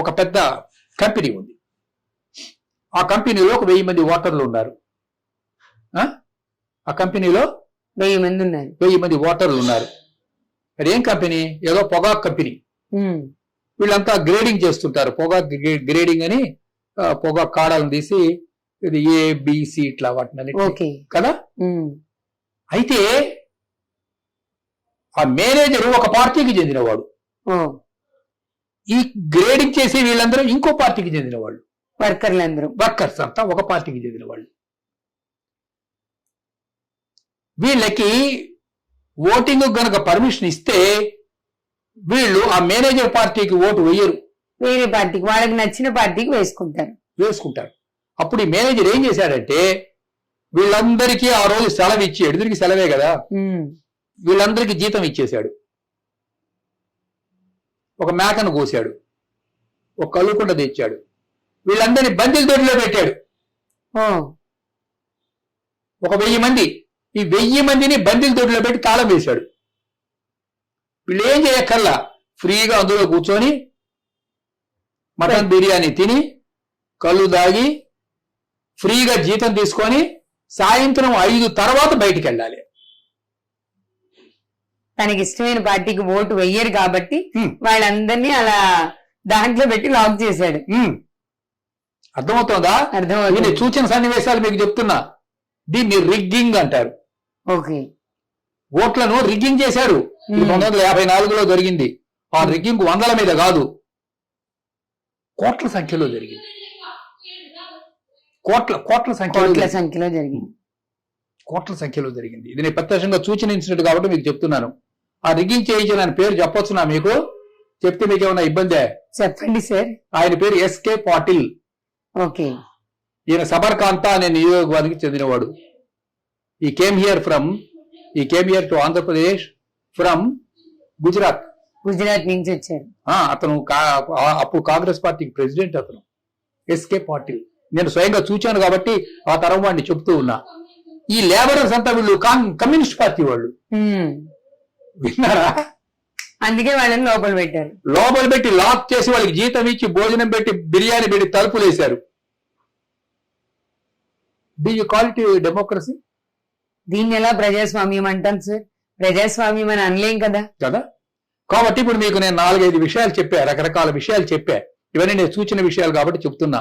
ఒక పెద్ద కంపెనీ ఉంది. ఆ కంపెనీలో ఒక 1000 మంది ఓటర్లు ఉన్నారు. ఆ కంపెనీలో 1000 మంది ఉన్నారు. 1000 మంది ఓటర్లు ఉన్నారు. అదేం కంపెనీ? ఏదో పొగాకు కంపెనీ. వీళ్ళంతా గ్రేడింగ్ చేస్తుంటారు. పొగాకు గ్రేడింగ్ అని పొగాకు కాడాలను తీసి ఇది ABC ఇట్లా వాటిని కదా. అయితే ఆ మేనేజర్ ఒక పార్టీకి చెందినవాడు. ఈ గ్రేడింగ్ చేసే వీళ్ళందరూ ఇంకో పార్టీకి చెందిన వాళ్ళు. వర్కర్స్ అంతా ఒక పార్టీకి చెందిన వాళ్ళు. వీళ్ళకి ఓటింగ్ గనక పర్మిషన్ ఇస్తే వీళ్ళు ఆ మేనేజర్ పార్టీకి ఓటు వేయరు, వేరే పార్టీకి, వాళ్ళకి నచ్చిన పార్టీకి వేసుకుంటారు. అప్పుడు ఈ మేనేజర్ ఏం చేశాడంటే వీళ్ళందరికీ ఆ రోజు సెలవు ఇచ్చి, ఎదురికి సెలవే కదా, వీళ్ళందరికీ జీతం ఇచ్చేశాడు. ఒక మేకను కోసాడు, ఒక కల్లుకుండ తెచ్చాడు, వీళ్ళందరినీ బందీల దొడ్డిలో పెట్టాడు. ఒక 1000 మంది, ఈ 1000 మందిని బందీల దొడ్డిలో పెట్టి తాళం వేశాడు. వీళ్ళు ఏం చేయక్కర్లా, ఫ్రీగా అందులో కూర్చొని మటన్ బిర్యానీ తిని కళ్ళు దాగి ఫ్రీగా జీతం తీసుకొని సాయంత్రం 5 తర్వాత బయటికి వెళ్ళాలి. తనకి ఇష్టమైన పార్టీకి ఓటు వెయ్యరు కాబట్టి వాళ్ళందరినీ అలా దాంట్లో పెట్టి లాక్ చేశాడు. అర్థమవుతోందా? అర్థమవుతుంది. సూచన సన్నివేశాలు మీకు చెప్తున్నా. దీన్ని రిగ్గింగ్ అంటారు. ఓట్లను రిగ్గింగ్ చేశారు. 1954లో జరిగింది. ఆ రిగ్గింగ్ వందల మీద కాదు, కోట్ల సంఖ్యలో జరిగింది. కోట్ల సంఖ్యలో జరిగింది. ఇది నేను ప్రత్యక్షంగా సూచన ఇన్సిడెంట్ కాబట్టి మీకు చెప్తున్నాను. ఆ రిగ్గింగ్ చేయించిన ఆయన పేరు చెప్పొచ్చునా మీకు? చెప్తే మీకు ఏమైనా ఇబ్బందే? చెప్పండి సార్. ఆయన పేరు ఎస్కే పాటిల్. ఈయన సబర్కాంత అనే నియోజకవర్గానికి చెందినవాడు. ఈ came here to Andhra Pradesh from Gujarat నుంచి వచ్చారు. అతను అప్పుడు కాంగ్రెస్ పార్టీకి ప్రెసిడెంట్ అతను, ఎస్కే పాటిల్. నేను స్వయంగా చూచాను కాబట్టి ఆ తరం వాడిని చెప్తూ ఉన్నా. ఈ లేబరర్స్ అంతా వీళ్ళు కమ్యూనిస్ట్ పార్టీ వాళ్ళు. విన్నారా? అందుకే వాళ్ళని లోపల పెట్టి లాక్ చేసి వాళ్ళకి జీతం ఇచ్చి భోజనం పెట్టి బిర్యానీ పెట్టి తలుపులు వేశారు. Do you call it democracy? దీన్ని ఎలా ప్రజాస్వామ్యం అంటాను సార్? ప్రజాస్వామ్యం అని అనలేం కదా. కాబట్టి ఇప్పుడు మీకు నేను 4-5 విషయాలు చెప్పా, రకరకాల విషయాలు చెప్పా. ఇవన్నీ నేను సూచన విషయాలు కాబట్టి చెప్తున్నా.